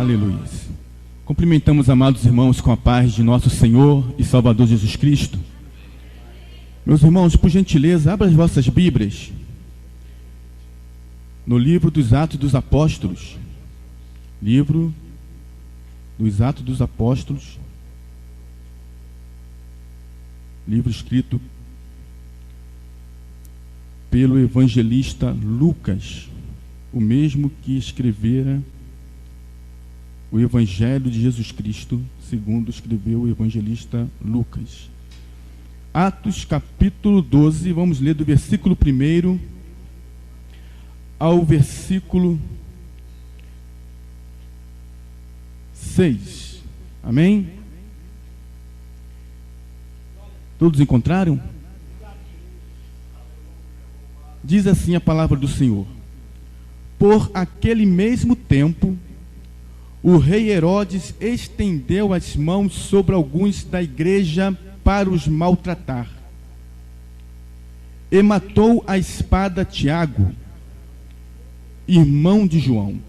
Aleluia. Cumprimentamos, amados irmãos, com a paz de nosso Senhor e Salvador Jesus Cristo. Meus irmãos, por gentileza, abra as vossas Bíblias no livro dos Atos dos Apóstolos. Livro dos Atos dos Apóstolos. Livro escrito pelo evangelista Lucas, o mesmo que escrevera o Evangelho de Jesus Cristo, segundo escreveu o evangelista Lucas. Atos capítulo 12, vamos ler do versículo 1 ao versículo 6. Amém? Todos encontraram? Diz assim a palavra do Senhor: por aquele mesmo tempo, o rei Herodes estendeu as mãos sobre alguns da igreja para os maltratar, e matou à espada Tiago, irmão de João.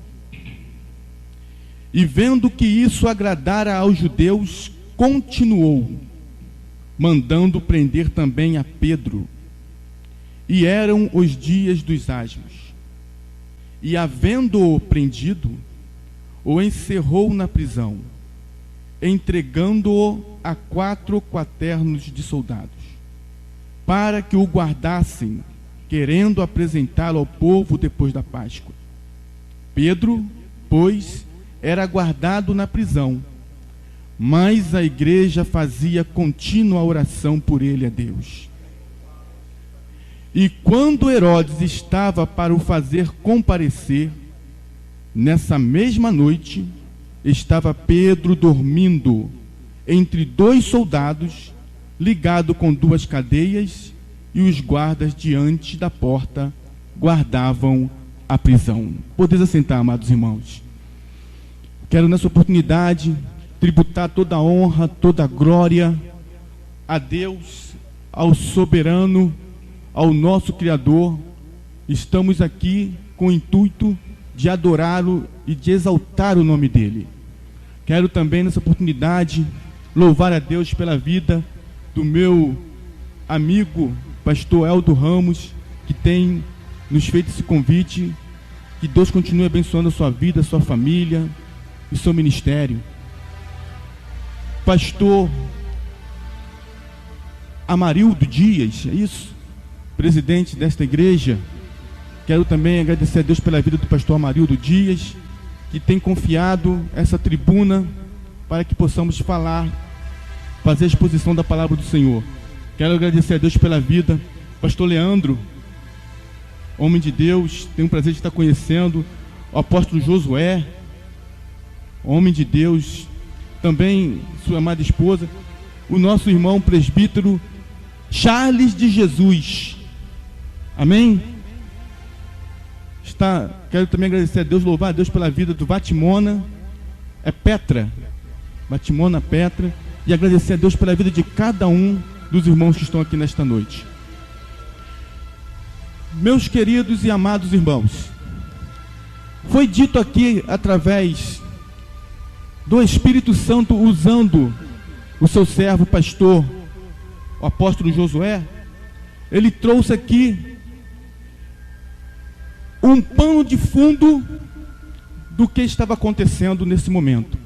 E vendo que isso agradara aos judeus, continuou, mandando prender também a Pedro. E eram os dias dos asmos. E havendo-o prendido, o encerrou na prisão, entregando-o a 4 quaternos de soldados, para que o guardassem, querendo apresentá-lo ao povo depois da Páscoa. Pedro, pois, era guardado na prisão, mas a igreja fazia contínua oração por ele a Deus. E quando Herodes estava para o fazer comparecer, nessa mesma noite, estava Pedro dormindo entre 2 soldados, ligado com 2 cadeias, e os guardas diante da porta guardavam a prisão. Podeis assentar, amados irmãos. Quero nessa oportunidade tributar toda a honra, toda a glória a Deus, ao soberano, ao nosso Criador. Estamos aqui com o intuito de adorá-lo e de exaltar o nome dele. Quero também nessa oportunidade louvar a Deus pela vida do meu amigo pastor Eldo Ramos, que tem nos feito esse convite. Que Deus continue abençoando a sua vida, a sua família e seu ministério. Pastor Amarildo Dias, é isso? Presidente desta igreja. Quero também agradecer a Deus pela vida do pastor Amarildo Dias, que tem confiado essa tribuna para que possamos falar, fazer a exposição da palavra do Senhor. Quero agradecer a Deus pela vida do pastor Leandro, homem de Deus, tenho o prazer de estar conhecendo, o apóstolo Josué, homem de Deus, também sua amada esposa, o nosso irmão presbítero Charles de Jesus. Amém? Quero também agradecer a Deus, louvar a Deus pela vida do Vatimona Petra, e agradecer a Deus pela vida de cada um dos irmãos que estão aqui nesta noite. Meus queridos e amados irmãos, foi dito aqui através do Espírito Santo, usando o seu servo pastor, o apóstolo Josué, ele trouxe aqui um pano de fundo do que estava acontecendo nesse momento.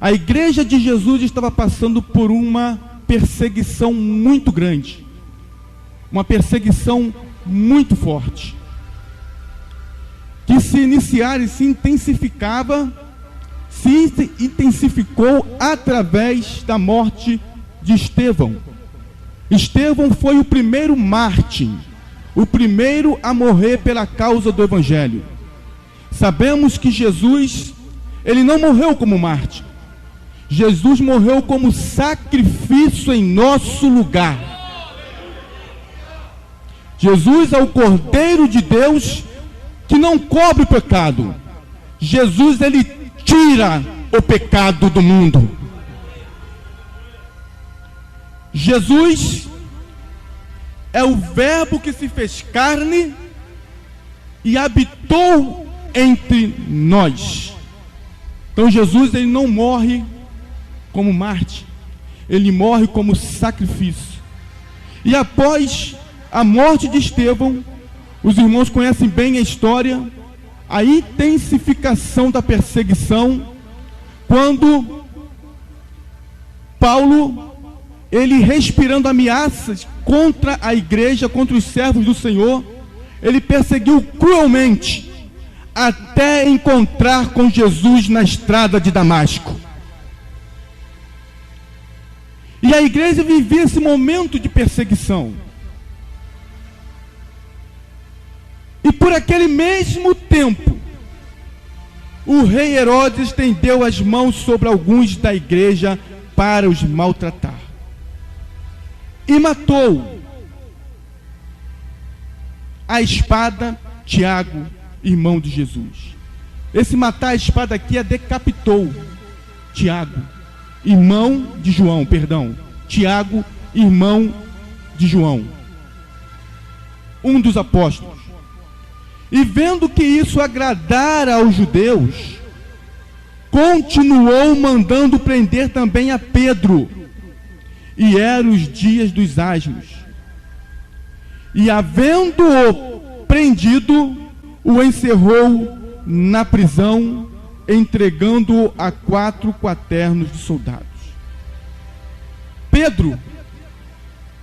A igreja de Jesus estava passando por uma perseguição muito grande, uma perseguição muito forte, que se iniciara e se intensificou através da morte de Estevão. Estevão foi o primeiro mártir, o primeiro a morrer pela causa do Evangelho. Sabemos que Jesus, ele não morreu como mártir. Jesus morreu como sacrifício em nosso lugar. Jesus é o Cordeiro de Deus que não cobre o pecado. Jesus, ele tira o pecado do mundo. Jesus é o verbo que se fez carne e habitou entre nós. Então Jesus, ele não morre como mártir, ele morre como sacrifício. E após a morte de Estevão, os irmãos conhecem bem a história, a intensificação da perseguição, quando Paulo, ele respirando ameaças contra a igreja, contra os servos do Senhor, ele perseguiu cruelmente, até encontrar com Jesus na estrada de Damasco. E a igreja vivia esse momento de perseguição. E por aquele mesmo tempo, o rei Herodes estendeu as mãos sobre alguns da igreja para os maltratar. E matou a espada Tiago, irmão de Jesus. Esse matar a espada aqui é decapitou Tiago, irmão de João, Tiago, irmão de João, um dos apóstolos. E vendo que isso agradara aos judeus, continuou mandando prender também a Pedro. E eram os dias dos asmos. E havendo-o prendido, o encerrou na prisão, entregando-o a 4 quaternos de soldados. Pedro,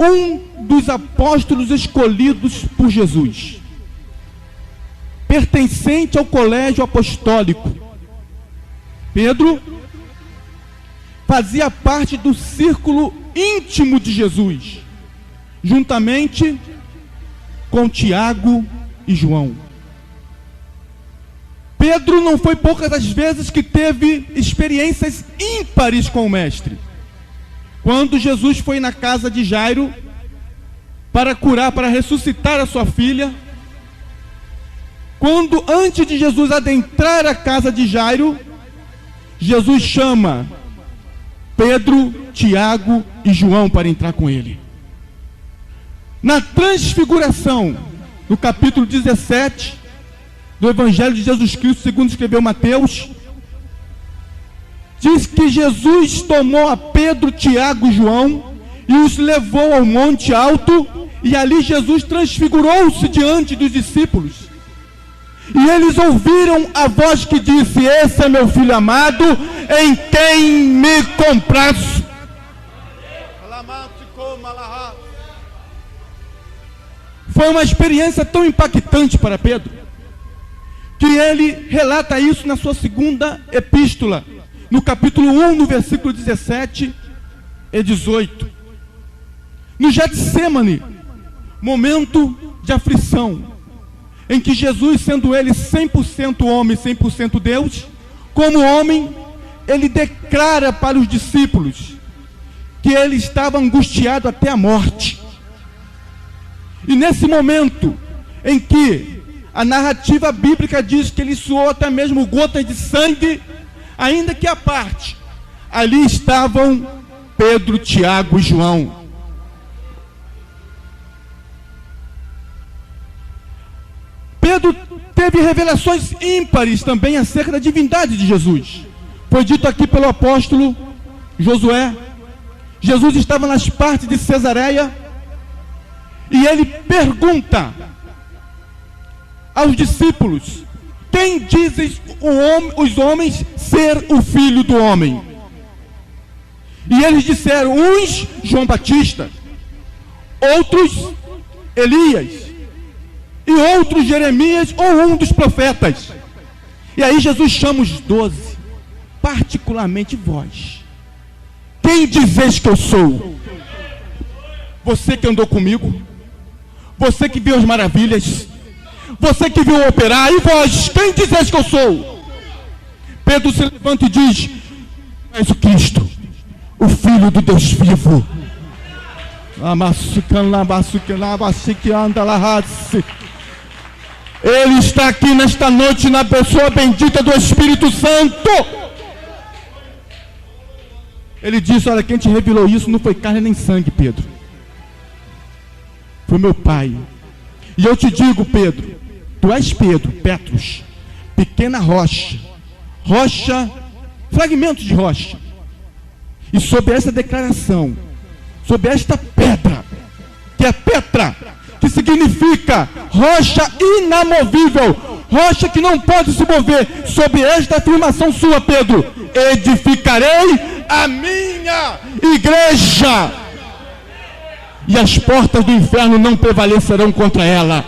um dos apóstolos escolhidos por Jesus, pertencente ao colégio apostólico. Pedro fazia parte do círculo íntimo de Jesus, juntamente com Tiago e João. Pedro não foi poucas as vezes que teve experiências ímpares com o Mestre. Quando Jesus foi na casa de Jairo para curar, para ressuscitar a sua filha, quando antes de Jesus adentrar a casa de Jairo, Jesus chama Pedro, Tiago e João para entrar com ele. Na transfiguração, no capítulo 17 do Evangelho de Jesus Cristo, segundo escreveu Mateus, diz que Jesus tomou a Pedro, Tiago e João e os levou ao monte alto, e ali Jesus transfigurou-se diante dos discípulos. E eles ouviram a voz que disse: esse é meu filho amado, em quem me comprazo. Foi uma experiência tão impactante para Pedro, que ele relata isso na sua segunda epístola, no capítulo 1, no versículo 17 e 18. No Getsêmani, momento de aflição, em que Jesus, sendo ele 100% homem, 100% Deus, como homem, ele declara para os discípulos que ele estava angustiado até a morte. E nesse momento em que a narrativa bíblica diz que ele suou até mesmo gotas de sangue, ainda que à parte, ali estavam Pedro, Tiago e João. Pedro teve revelações ímpares também acerca da divindade de Jesus. Foi dito aqui pelo apóstolo Josué. Jesus estava nas partes de Cesareia e ele pergunta aos discípulos: quem dizem os homens ser o filho do homem? E eles disseram: uns João Batista, outros Elias, e outros Jeremias ou um dos profetas. E aí Jesus chama os 12, particularmente vós. Quem dizeis que eu sou? Você que andou comigo, você que viu as maravilhas, você que viu operar, e vós, quem dizeis que eu sou? Pedro se levanta e diz: és o Cristo, o Filho do Deus vivo. Ele está aqui nesta noite na pessoa bendita do Espírito Santo. Ele disse: olha, quem te revelou isso não foi carne nem sangue, Pedro, foi meu Pai. E eu te digo, Pedro, tu és Pedro, Petros, pequena rocha, rocha fragmentos de rocha. E sobre essa declaração, sobre esta pedra, que é Petra, que significa rocha inamovível, rocha que não pode se mover, sobre esta afirmação sua, Pedro, edificarei a minha igreja, e as portas do inferno não prevalecerão contra ela.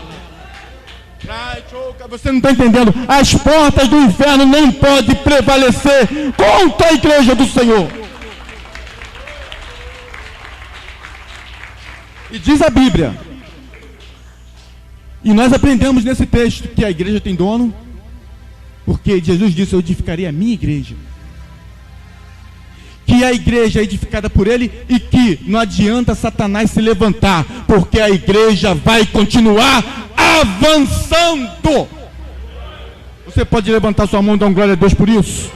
Você não está entendendo? As portas do inferno não podem prevalecer contra a igreja do Senhor. E diz a Bíblia, e nós aprendemos nesse texto, que a igreja tem dono, porque Jesus disse: eu edificarei a minha igreja. Que a igreja é edificada por ele, e que não adianta Satanás se levantar, porque a igreja vai continuar avançando. Você pode levantar sua mão e dar glória a Deus por isso?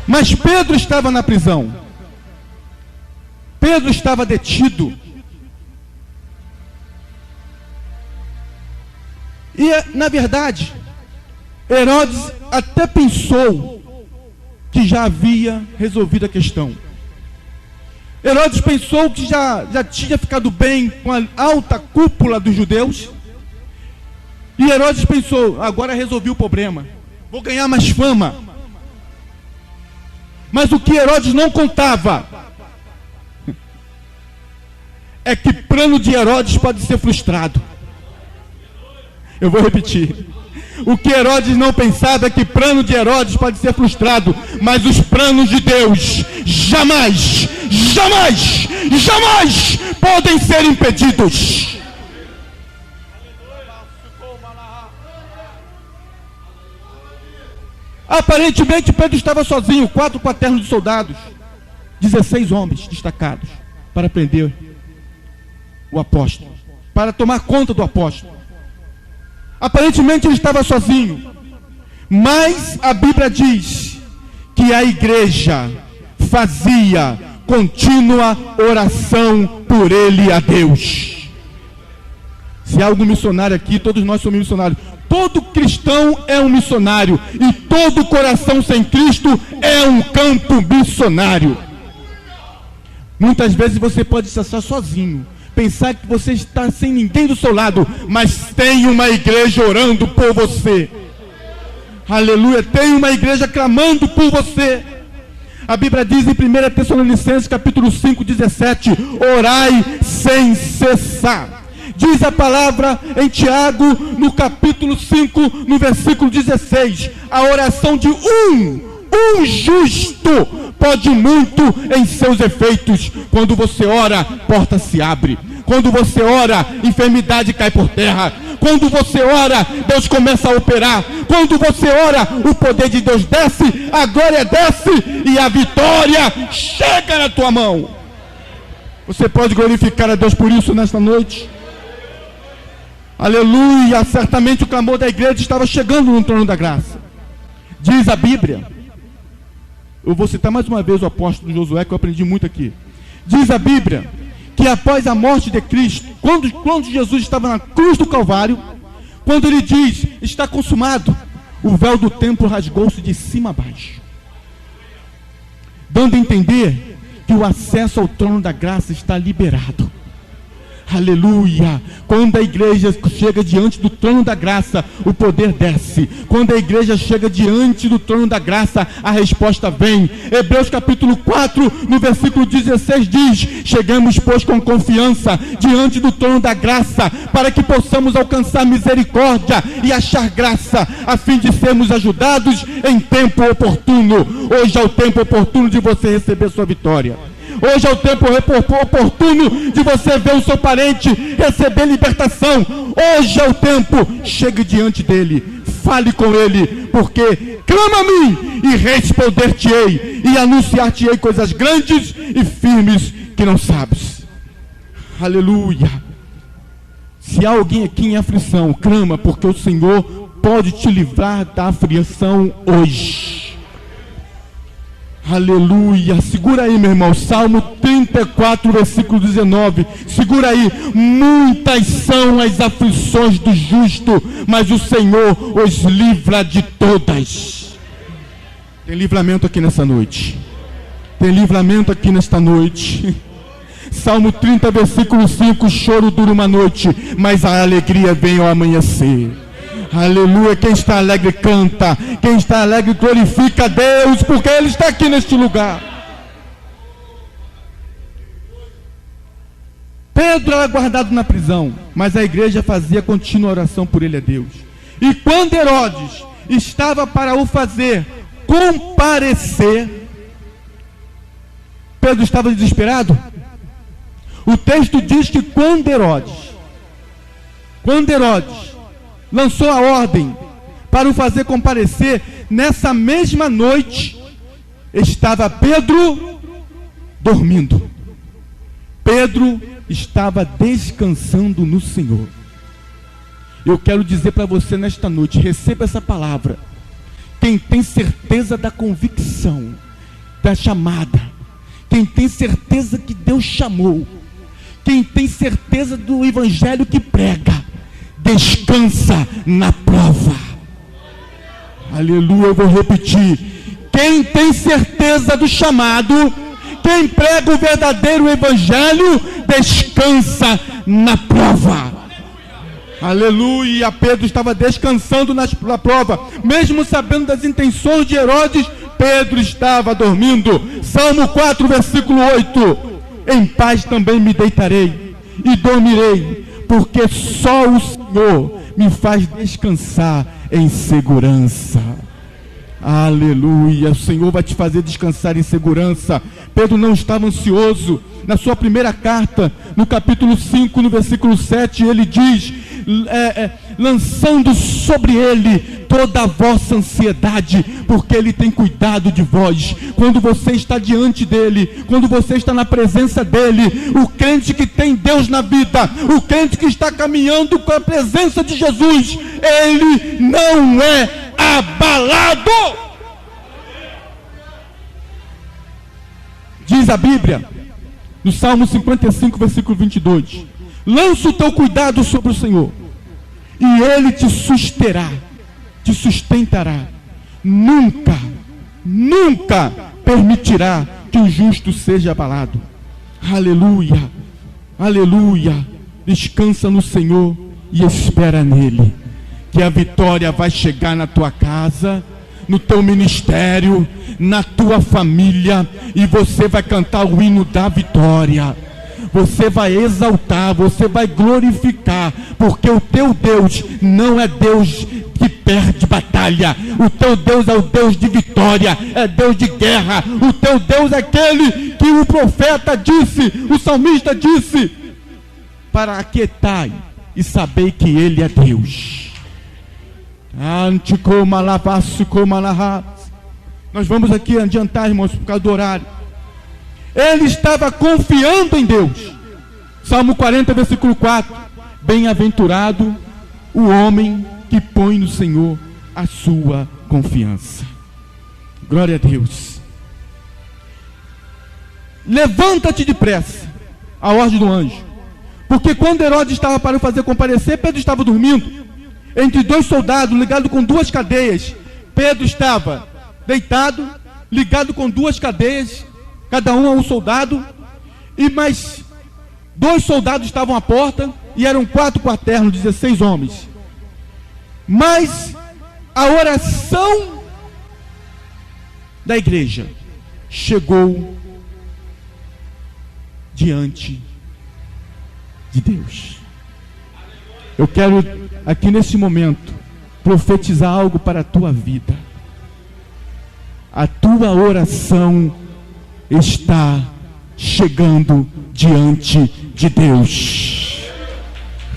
Mas Pedro estava na prisão. Pedro estava detido. E, na verdade, Herodes até pensou que já havia resolvido a questão. Herodes pensou que já tinha ficado bem com a alta cúpula dos judeus. E Herodes pensou: agora resolvi o problema, vou ganhar mais fama. Mas o que Herodes não contava é que plano de Herodes pode ser frustrado. Eu vou repetir. O que Herodes não pensava é que plano de Herodes pode ser frustrado, mas os planos de Deus jamais, jamais, jamais podem ser impedidos. Aparentemente Pedro estava sozinho, 4 quaternos de soldados, 16 homens destacados para prender o apóstolo, para tomar conta do apóstolo. Aparentemente ele estava sozinho, mas a Bíblia diz que a igreja fazia contínua oração por ele a Deus. Se há algum missionário aqui, todos nós somos missionários. Todo cristão é um missionário, e todo coração sem Cristo é um campo missionário. Muitas vezes você pode se achar sozinho, pensar que você está sem ninguém do seu lado, mas tem uma igreja orando por você. Aleluia, tem uma igreja clamando por você. A Bíblia diz em 1 Tessalonicenses capítulo 5, 17: orai sem cessar. Diz a palavra em Tiago, no capítulo 5, no versículo 16: a oração de um justo pode muito em seus efeitos. Quando você ora, porta se abre. Quando você ora, enfermidade cai por terra. Quando você ora, Deus começa a operar. Quando você ora, o poder de Deus desce, a glória desce e a vitória chega na tua mão. Você pode glorificar a Deus por isso nesta noite? Aleluia! Certamente o clamor da igreja estava chegando no trono da graça. Diz a Bíblia, eu vou citar mais uma vez o apóstolo Josué, que eu aprendi muito aqui. Diz a Bíblia que após a morte de Cristo, quando Jesus estava na cruz do Calvário, quando ele diz: está consumado, o véu do templo rasgou-se de cima a baixo, dando a entender que o acesso ao trono da graça está liberado. Aleluia! Quando a igreja chega diante do trono da graça, o poder desce. Quando a igreja chega diante do trono da graça, a resposta vem. Hebreus capítulo 4, no versículo 16 diz: chegamos, pois, com confiança diante do trono da graça, para que possamos alcançar misericórdia e achar graça, a fim de sermos ajudados em tempo oportuno. Hoje é o tempo oportuno de você receber sua vitória. Hoje é o tempo oportuno de você ver o seu parente receber libertação. Hoje é o tempo. Chegue diante dele, fale com ele, porque clama a mim e responder-te-ei, e anunciar-te-ei coisas grandes e firmes que não sabes. Aleluia! Se há alguém aqui em aflição, clama, porque o Senhor pode te livrar da aflição hoje. Aleluia, segura aí, meu irmão, Salmo 34, versículo 19, segura aí. Muitas são as aflições do justo, mas o Senhor os livra de todas. Tem livramento aqui nessa noite. Tem livramento aqui nesta noite. Salmo 30, versículo 5, o choro dura uma noite, mas a alegria vem ao amanhecer. Aleluia, quem está alegre canta, quem está alegre glorifica a Deus, porque Ele está aqui neste lugar. Pedro era guardado na prisão, mas a igreja fazia contínua oração por ele a Deus. E quando Herodes estava para o fazer comparecer, Pedro estava desesperado. O texto diz que quando Herodes lançou a ordem para o fazer comparecer, nessa mesma noite estava Pedro dormindo. Pedro estava descansando no Senhor. Eu quero dizer para você nesta noite, receba essa palavra. Quem tem certeza da convicção, da chamada, quem tem certeza que Deus chamou, quem tem certeza do evangelho que prega, descansa na prova. Aleluia, eu vou repetir. Quem tem certeza do chamado, quem prega o verdadeiro evangelho, descansa na prova. Aleluia, Pedro estava descansando na prova, mesmo sabendo das intenções de Herodes, Pedro estava dormindo. Salmo 4, versículo 8: em paz também me deitarei e dormirei, porque só o Senhor me faz descansar em segurança. Aleluia, o Senhor vai te fazer descansar em segurança. Pedro não estava ansioso. Na sua primeira carta, no capítulo 5, no versículo 7, ele diz, lançando sobre ele toda a vossa ansiedade, porque ele tem cuidado de vós. Quando você está diante dele, quando você está na presença dele, o crente que tem Deus na vida, o crente que está caminhando com a presença de Jesus, ele não é abalado. Diz a Bíblia, no Salmo 55, versículo 22, lança o teu cuidado sobre o Senhor, e Ele te sustentará. Nunca permitirá que o justo seja abalado. Aleluia, aleluia. Descansa no Senhor e espera nele, que a vitória vai chegar na tua casa, no teu ministério, na tua família, e você vai cantar o hino da vitória. Você vai exaltar, você vai glorificar, porque o teu Deus não é Deus que perde batalha. O teu Deus é o Deus de vitória, é Deus de guerra. O teu Deus é aquele que o profeta disse, o salmista disse, para aquietai e saber que Ele é Deus. Nós vamos aqui adiantar, irmãos, por causa do horário. Ele estava confiando em Deus. Salmo 40, versículo 4: bem-aventurado o homem que põe no Senhor a sua confiança. Glória a Deus. Levanta-te depressa, a ordem do anjo, porque quando Herodes estava para o fazer comparecer, Pedro estava dormindo entre dois soldados, ligado com duas cadeias. Pedro estava deitado, ligado com duas cadeias, cada um a um soldado, e mais dois soldados estavam à porta, e eram 4 quaternos, 16 homens. Mas a oração da igreja chegou diante de Deus. Eu quero aqui nesse momento profetizar algo para a tua vida. A tua oração está chegando diante de Deus.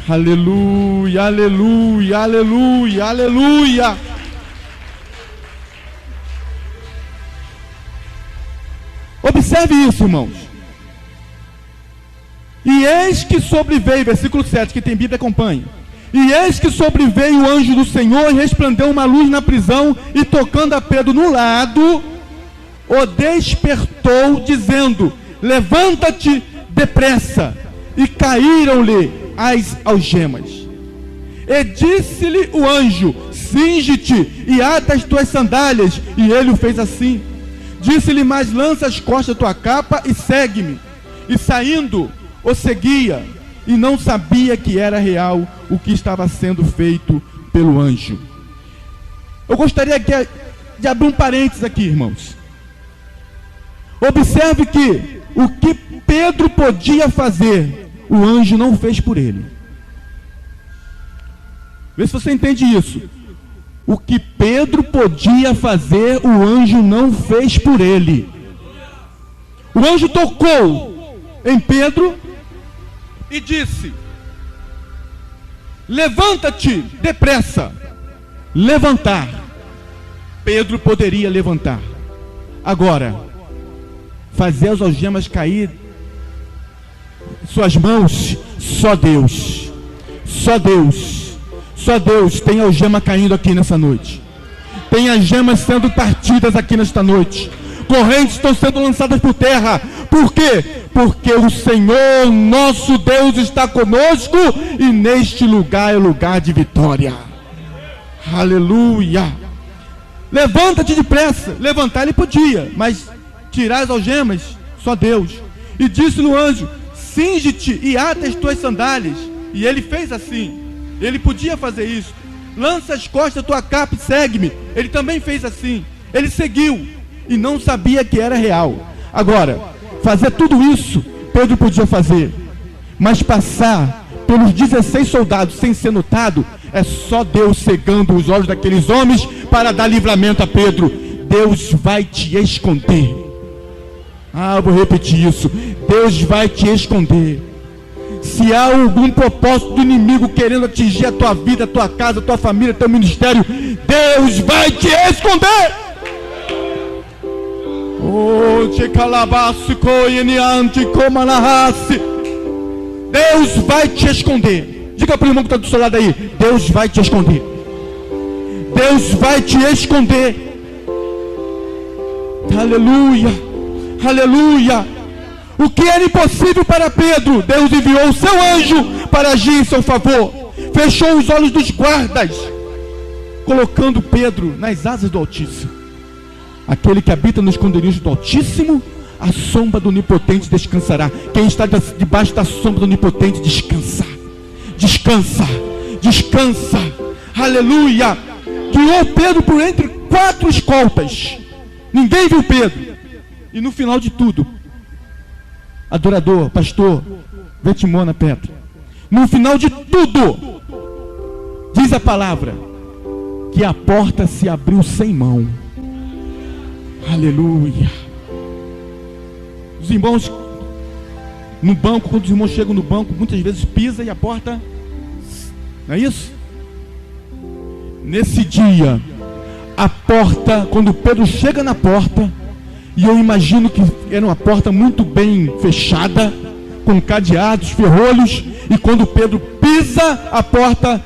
Aleluia, aleluia, aleluia, aleluia. Observe isso, irmãos. E eis que sobreveio, versículo 7, que tem Bíblia, acompanha. E eis que sobreveio o anjo do Senhor, e resplandeceu uma luz na prisão, e tocando a Pedro no lado, o despertou, dizendo: levanta-te depressa. E caíram-lhe as algemas. E disse-lhe o anjo: cinge-te e ata as tuas sandálias. E ele o fez assim. Disse-lhe mais: lança as costas da tua capa e segue-me. E saindo, o seguia, e não sabia que era real o que estava sendo feito pelo anjo. Eu gostaria de abrir um parênteses aqui, irmãos. Observe que o que Pedro podia fazer, o anjo não fez por ele. Vê se você entende isso. O que Pedro podia fazer, o anjo não fez por ele. O anjo tocou em Pedro e disse: levanta-te depressa. Levantar. Pedro poderia levantar. Agora, fazer as algemas cair em suas mãos, só Deus. Só Deus. Só Deus tem algema caindo aqui nessa noite. Tem algemas sendo partidas aqui nesta noite. Correntes estão sendo lançadas por terra. Por quê? Porque o Senhor, nosso Deus, está conosco, e neste lugar é lugar de vitória. Aleluia. Levanta-te depressa. Levantar ele podia, mas tirar as algemas, só Deus. E disse no anjo: cinge-te e ata as tuas sandálias. E ele fez assim. Ele podia fazer isso. Lança as costas da tua capa e segue-me. Ele também fez assim. Ele seguiu e não sabia que era real. Agora, fazer tudo isso Pedro podia fazer, mas passar pelos 16 soldados sem ser notado, é só Deus cegando os olhos daqueles homens para dar livramento a Pedro. Deus vai te esconder. Eu vou repetir isso. Deus vai te esconder. Se há algum propósito do inimigo querendo atingir a tua vida, a tua casa, a tua família, teu ministério, Deus vai te esconder. Deus vai te esconder. Diga para o irmão que está do seu lado aí: Deus vai te esconder. Deus vai te esconder. Aleluia, aleluia. O que era impossível para Pedro, Deus enviou o seu anjo para agir em seu favor. Fechou os olhos dos guardas, colocando Pedro nas asas do Altíssimo. Aquele que habita no esconderijo do Altíssimo, a sombra do Onipotente descansará. Quem está debaixo da sombra do Onipotente descansa. Descansa, descansa. Aleluia. Guiou Pedro por entre 4 escoltas. Ninguém viu Pedro. E no final de tudo, adorador, pastor, Vetimona Petra, no final de tudo, diz a palavra que a porta se abriu sem mão. Aleluia. Os irmãos no banco, quando os irmãos chegam no banco, muitas vezes pisa e a porta, não é isso? Nesse dia, a porta, quando Pedro chega na porta, e eu imagino que era uma porta muito bem fechada, com cadeados, ferrolhos, e quando Pedro pisa a porta,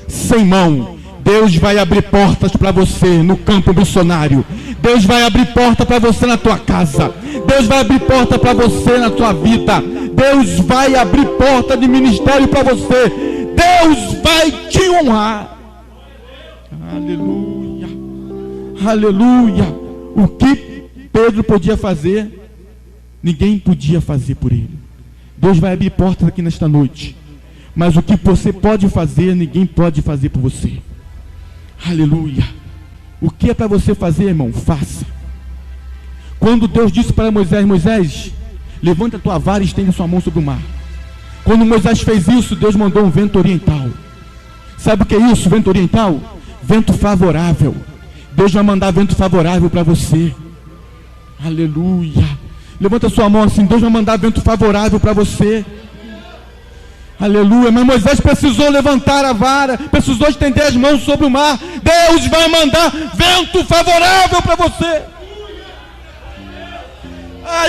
sem mão. Deus vai abrir portas para você no campo missionário. Deus vai abrir porta para você na tua casa. Deus vai abrir porta para você na tua vida. Deus vai abrir porta de ministério para você. Deus vai te honrar. Aleluia, aleluia. O que Pedro podia fazer, ninguém podia fazer por ele. Deus vai abrir portas aqui nesta noite, mas o que você pode fazer, ninguém pode fazer por você. Aleluia. O que é para você fazer, irmão? Faça. Quando Deus disse para Moisés: Moisés, levanta a tua vara e estende a sua mão sobre o mar. Quando Moisés fez isso, Deus mandou um vento oriental. Sabe o que é isso, vento oriental? Vento favorável. Deus vai mandar vento favorável para você. Aleluia. Levanta a sua mão assim: Deus vai mandar vento favorável para você. Aleluia. Mas Moisés precisou levantar a vara, precisou estender as mãos sobre o mar. Deus vai mandar vento favorável para você.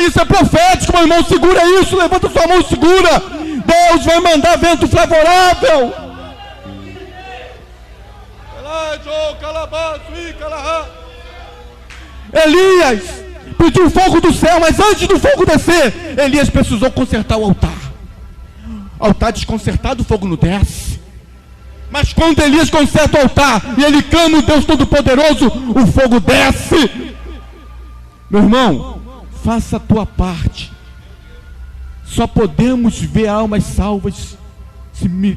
Isso é profético, meu irmão. Segura isso, levanta sua mão e segura. Deus vai mandar vento favorável. Elias pediu fogo do céu, mas antes do fogo descer, Elias precisou consertar o altar. Altar desconcertado, o fogo não desce. Mas quando Elias conserta o altar e ele clama o Deus Todo-Poderoso, o fogo desce. Meu irmão, faça a tua parte. Só podemos ver almas salvas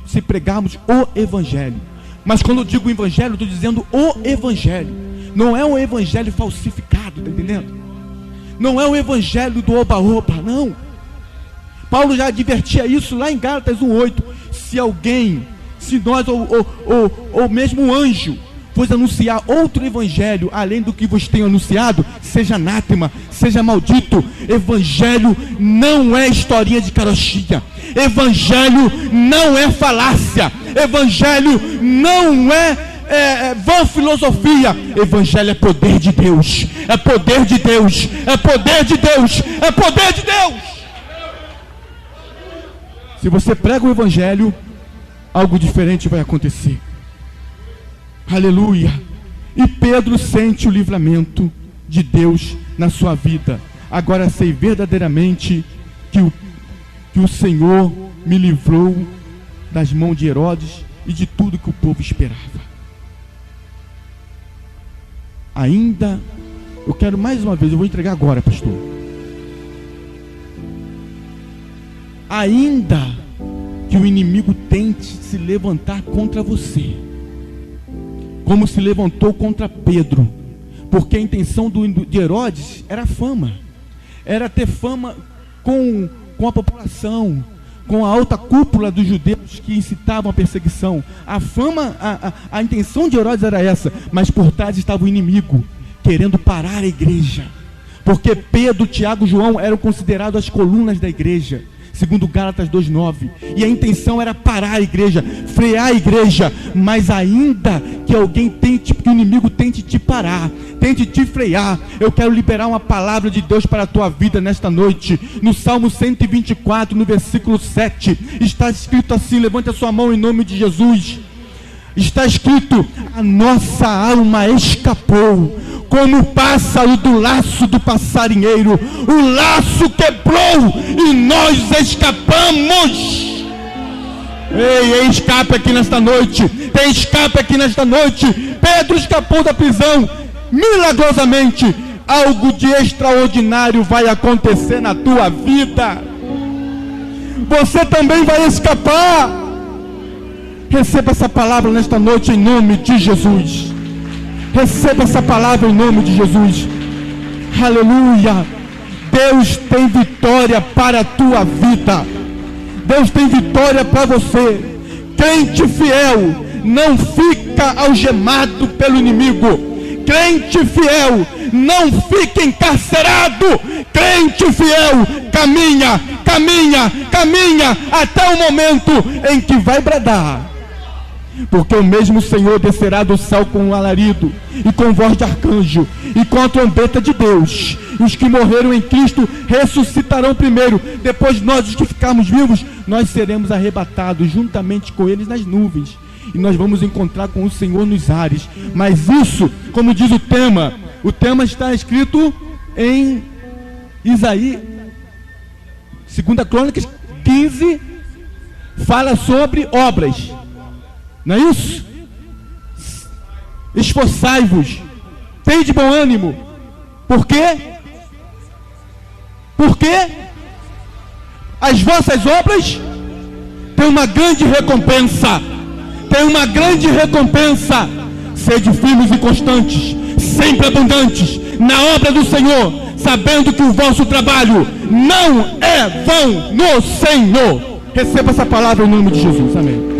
se pregarmos o Evangelho. Mas quando eu digo Evangelho, eu estou dizendo o Evangelho. Não é um Evangelho falsificado, está entendendo? Não é um Evangelho do oba-oba, não. Paulo já advertia isso lá em Gálatas 1:8. Se nós ou mesmo o anjo vos anunciar outro evangelho além do que vos tenho anunciado, seja anátema, seja maldito. Evangelho não é historinha de carochinha. Evangelho não é falácia. Evangelho não é vã filosofia. Evangelho é poder de Deus. É poder de Deus. É poder de Deus. É poder de Deus. Se você prega o Evangelho, algo diferente vai acontecer. Aleluia. E Pedro sente o livramento de Deus na sua vida. Agora sei verdadeiramente que o Senhor me livrou das mãos de Herodes e de tudo que o povo esperava. Ainda, eu quero mais uma vez, eu vou entregar agora, pastor. Ainda que o inimigo tente se levantar contra você, como se levantou contra Pedro, porque a intenção de Herodes era fama, era ter fama com a população, com a alta cúpula dos judeus que incitavam a perseguição. A fama, a intenção de Herodes era essa, mas por trás estava o inimigo, querendo parar a igreja, porque Pedro, Tiago e João eram considerados as colunas da igreja, segundo Gálatas 2:9, e a intenção era parar a igreja, frear a igreja. Mas ainda que alguém tente, que o inimigo tente te parar, tente te frear, eu quero liberar uma palavra de Deus para a tua vida nesta noite. No Salmo 124, no versículo 7, está escrito assim, levante a sua mão em nome de Jesus. Está escrito: a nossa alma escapou como o pássaro do laço do passarinheiro. O laço quebrou e nós escapamos. Ei, escape aqui nesta noite. Tem escape aqui nesta noite. Pedro escapou da prisão milagrosamente. Algo de extraordinário vai acontecer na tua vida. Você também vai escapar. Receba essa palavra nesta noite em nome de Jesus. Receba essa palavra em nome de Jesus. Aleluia. Deus tem vitória para a tua vida. Deus tem vitória para você. Crente fiel não fica algemado pelo inimigo. Crente fiel não fica encarcerado. Crente fiel caminha, caminha, caminha até o momento em que vai bradar. Porque o mesmo Senhor descerá do céu com um alarido, e com voz de arcanjo, e com a trombeta de Deus. E os que morreram em Cristo ressuscitarão primeiro. Depois nós, os que ficarmos vivos, nós seremos arrebatados juntamente com eles nas nuvens. E nós vamos encontrar com o Senhor nos ares. Mas isso, como diz o tema está escrito em Isaías, 2 Crônicas 15, fala sobre obras. Não é isso? Esforçai-vos, tende bom ânimo. Por quê? Porque as vossas obras têm uma grande recompensa. Tem uma grande recompensa. Sede firmes e constantes, sempre abundantes na obra do Senhor, sabendo que o vosso trabalho não é vão no Senhor. Receba essa palavra em nome de Jesus. Amém.